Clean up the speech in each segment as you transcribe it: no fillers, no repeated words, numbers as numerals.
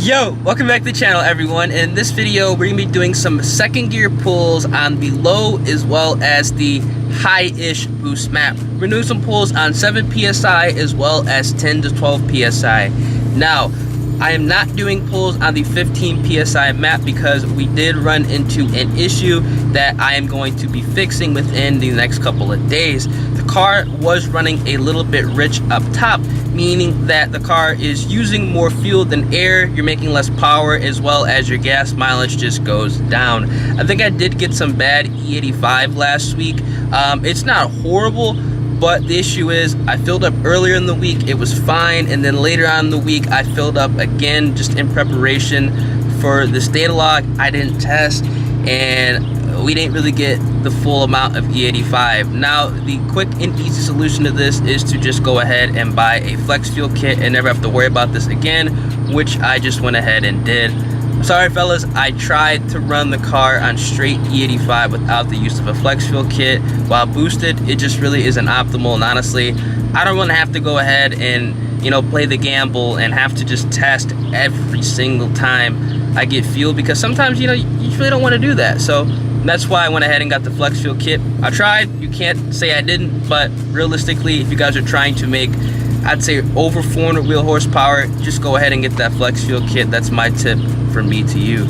Yo, welcome back to the channel, everyone. In this video, we're gonna be doing some second gear pulls on the low as well as the high-ish boost map. We're doing some pulls on 7 psi as well as 10 to 12 psi. Now, I am not doing pulls on the 15 psi map because we did run into an issue that I am going to be fixing within the next couple of days. The car was running a little bit rich up top, meaning that the car is using more fuel than air. You're making less power as well as your gas mileage just goes down. I think I did get some bad E85 last week. It's not horrible, but the issue is I filled up earlier in the week, it was fine, and then later on in the week I filled up again just in preparation for this data log. I didn't test and we didn't really get the full amount of E85. Now the quick and easy solution to this is to just go ahead and buy a flex fuel kit and never have to worry about this again, which I just went ahead and did. Sorry fellas, I tried to run the car on straight E85 without the use of a flex fuel kit. While boosted, it just really isn't optimal, and honestly, I don't want to have to go ahead and, play the gamble and have to just test every single time I get fuel, because sometimes, you really don't want to do that. So that's why I went ahead and got the flex fuel kit. I tried, you can't say I didn't, but realistically, if you guys are trying to make, I'd say, over 400 wheel horsepower, just go ahead and get that flex fuel kit. That's my tip from me to you.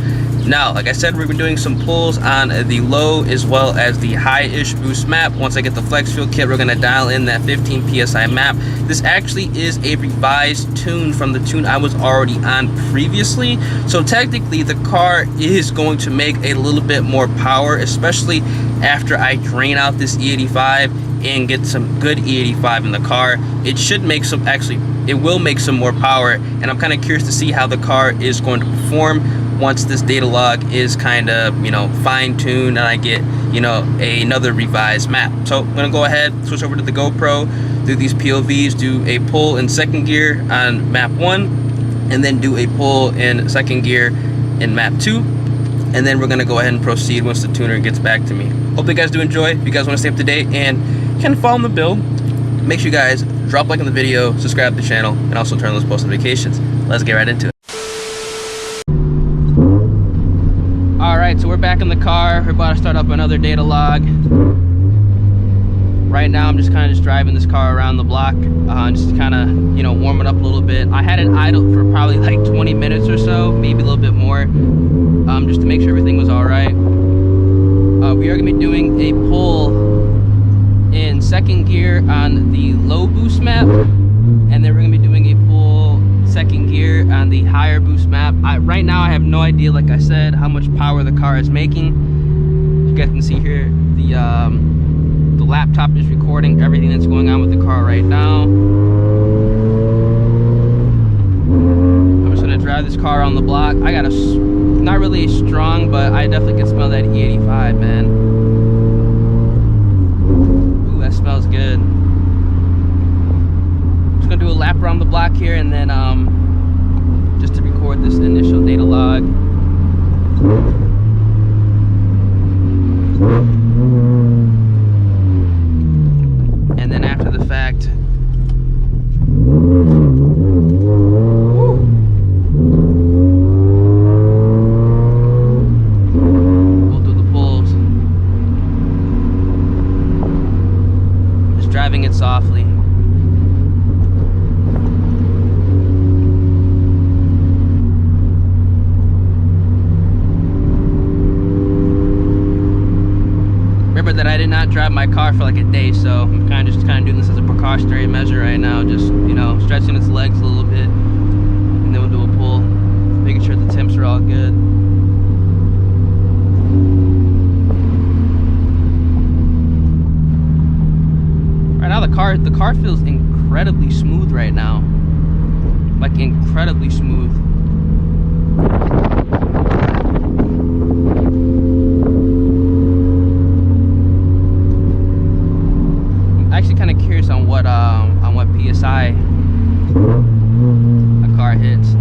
Now, like I said, we've been doing some pulls on the low as well as the high-ish boost map. Once I get the flex fuel kit, we're going to dial in that 15 psi map. This actually is a revised tune from the tune I was already on previously. So technically, the car is going to make a little bit more power, especially after I drain out this E85 and get some good E85 in the car. It should make some, actually, it will make some more power, and I'm kind of curious to see how the car is going to perform once this data log is kind of, fine-tuned and I get, another revised map. So I'm gonna go ahead, switch over to the GoPro, do these POVs, do a pull in second gear on map 1, and then do a pull in second gear in map 2, and then we're gonna go ahead and proceed once the tuner gets back to me. Hope you guys do enjoy. If you guys want to stay up to date and kind of follow the build, make sure you guys drop a like on the video, subscribe to the channel, and also turn on those post notifications. Let's get right into it. Alright, so we're back in the car. We're about to start up another data log. Right now I'm just kind of driving this car around the block, just kind of, warming up a little bit. I had it idle for probably like 20 minutes or so, maybe a little bit more, just to make sure everything was alright. We are going to be doing a pull in second gear on the low boost map, and then we're going to be doing a pull second gear on the higher boost map. Right now I have no idea, like I said, how much power the car is making. You guys can see here the laptop is recording everything that's going on with the car right now. I'm just gonna drive this car on the block. I got not really strong, but I definitely can smell that E85, man. Ooh, that smells good. Just gonna do a lap around the block here, and then just to record this initial data log. And then after the fact, we'll do the pulls. Just driving it softly. Remember that I did not drive my car for like a day, so I'm kind of doing this as a precautionary measure right now, just stretching its legs a little bit, and then we'll do a pull, making sure the temps are all good. Right now the car feels incredibly smooth right now, like incredibly smooth. Actually kind of curious on what PSI a car hits.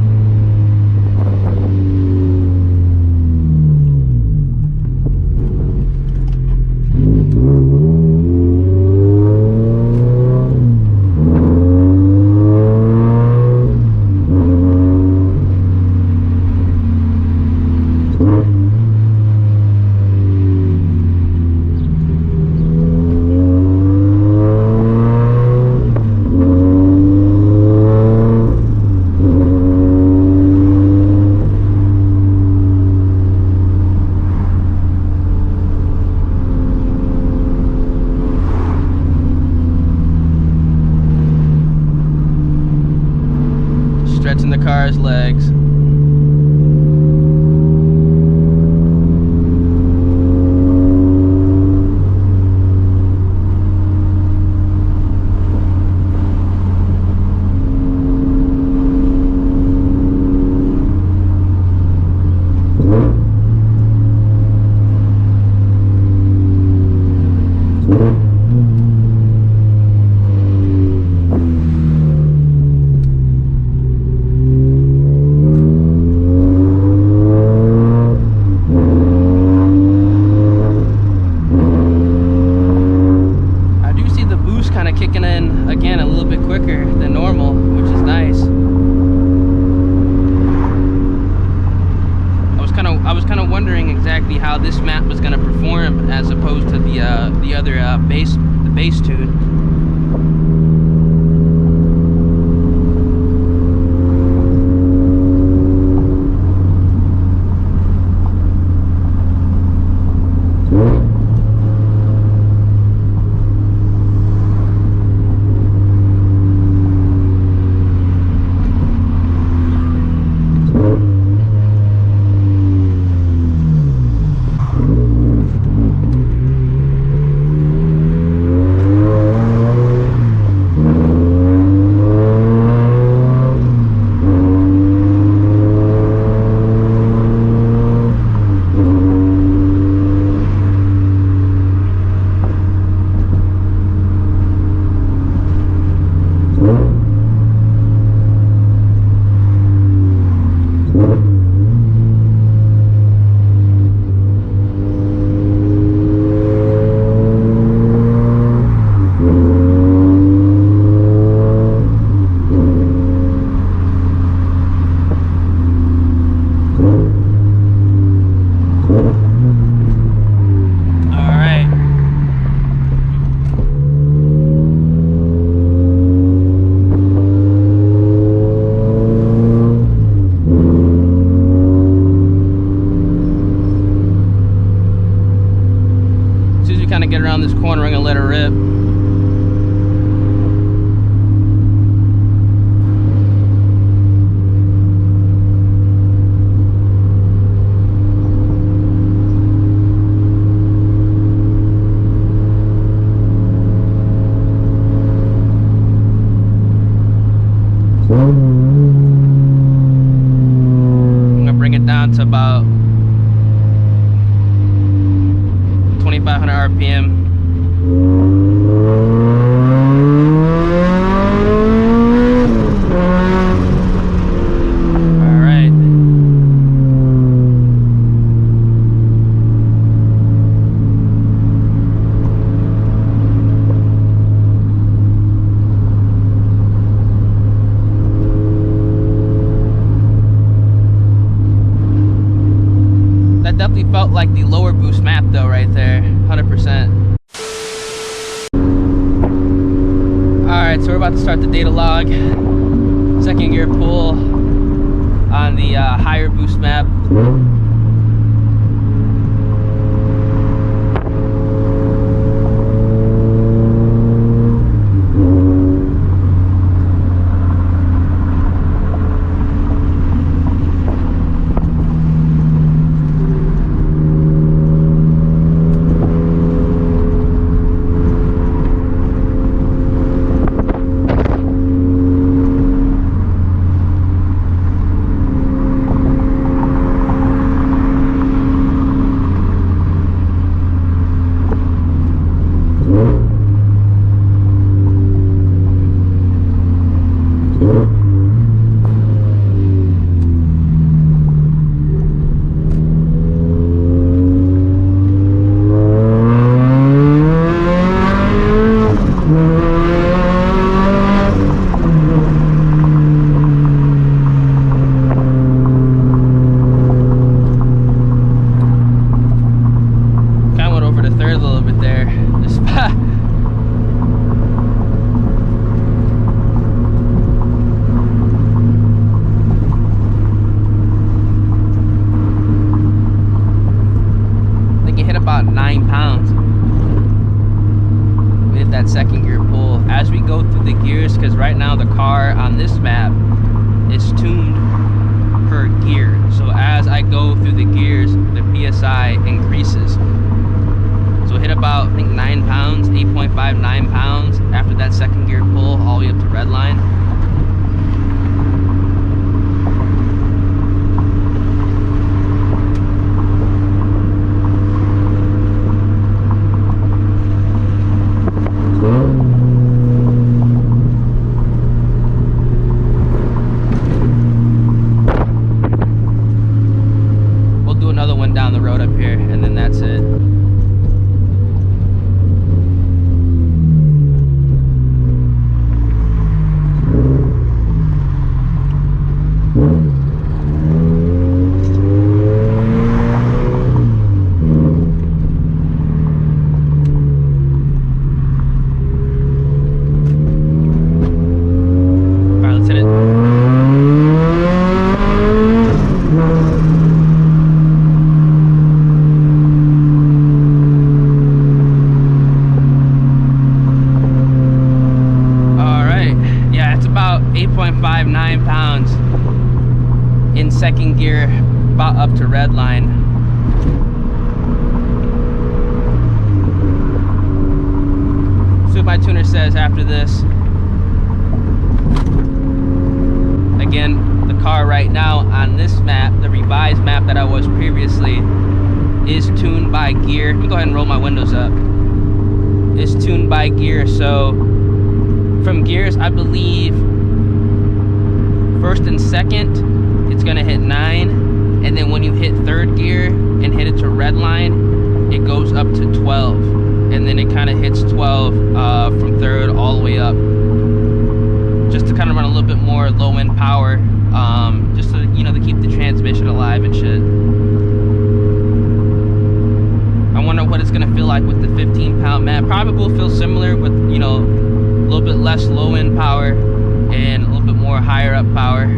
legs. Kicking in again a little bit quicker than normal, which is nice. I was kind of wondering exactly how this map was going to perform as opposed to the other base tune. Get around this corner, I'm gonna let her rip. I'm gonna bring it down to about 2,500 RPM. All right. That definitely felt like the lower boost map though, right there, 100%. Alright, so we're about to start the data log. Second gear pull on the higher boost map. about 9 pounds. We hit that second gear pull. As we go through the gears, because right now the car on this map is tuned PSI increases. So hit about, I think, 9 pounds, 8.5, 9 pounds after that second gear pull all the way up to red line. We'll do another one down the road up here, and then that's it. In second gear, about up to red line. See what my tuner says after this. Again, the car right now on this map, the revised map that I was previously, is tuned by gear. Let me go ahead and roll my windows up. Is tuned by gear, so from gears, I believe first and second, it's gonna hit 9, and then when you hit third gear and hit it to red line, it goes up to 12, and then it kind of hits 12 from third all the way up, just to kind of run a little bit more low end power, just to, you know, to keep the transmission alive and shit. I wonder what it's gonna feel like with the 15-pound map. Probably will feel similar with, you know, a little bit less low end power and a little bit more higher up power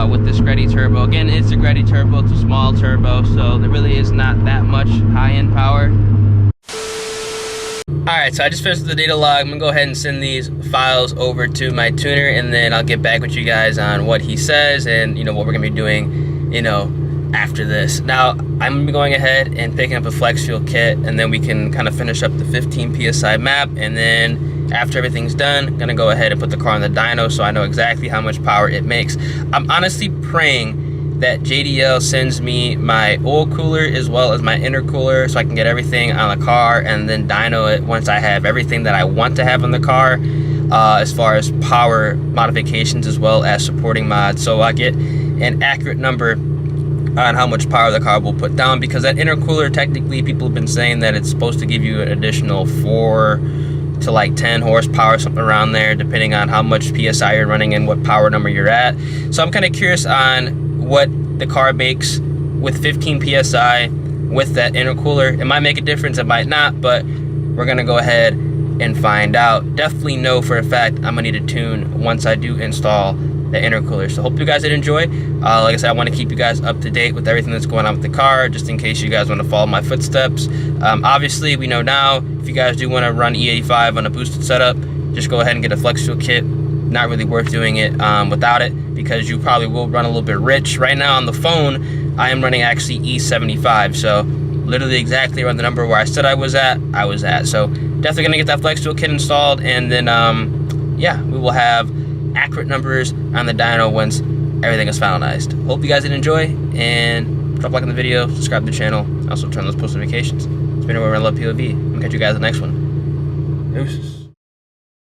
with this Greddy turbo. Again, it's a Greddy turbo, it's a small turbo, so there really is not that much high end power. Alright, so I just finished the data log. I'm gonna go ahead and send these files over to my tuner, and then I'll get back with you guys on what he says and, you know, what we're gonna be doing, you know, after this. Now, I'm gonna be going ahead and picking up a flex fuel kit, and then we can kind of finish up the 15 PSI map, and then after everything's done, I'm gonna go ahead and put the car on the dyno so I know exactly how much power it makes. I'm honestly praying that JDL sends me my oil cooler as well as my intercooler so I can get everything on the car and then dyno it once I have everything that I want to have on the car, as far as power modifications as well as supporting mods, so I get an accurate number on how much power the car will put down, because that intercooler, technically people have been saying that it's supposed to give you an additional 4 to like 10 horsepower, something around there, depending on how much PSI you're running and what power number you're at. So I'm kind of curious on what the car makes with 15 PSI with that intercooler. It might make a difference, it might not, but we're gonna go ahead and find out. Definitely know for a fact I'm gonna need a tune once I do install the intercooler. So hope you guys did enjoy. Like I said, I want to keep you guys up to date with everything that's going on with the car, just in case you guys want to follow my footsteps. Obviously, we know now, if you guys do want to run E85 on a boosted setup, just go ahead and get a flex fuel kit. Not really worth doing it without it, because you probably will run a little bit rich. Right now on the phone, I am running actually E75, so literally exactly around the number where I said I was at. So definitely gonna get that flex fuel kit installed, and then yeah, we will have accurate numbers on the dyno once everything is finalized. Hope you guys did enjoy, and drop a like on the video, subscribe to the channel, also turn on those post notifications. It's been a Love POV. I'm gonna catch you guys in the next one. Deuces.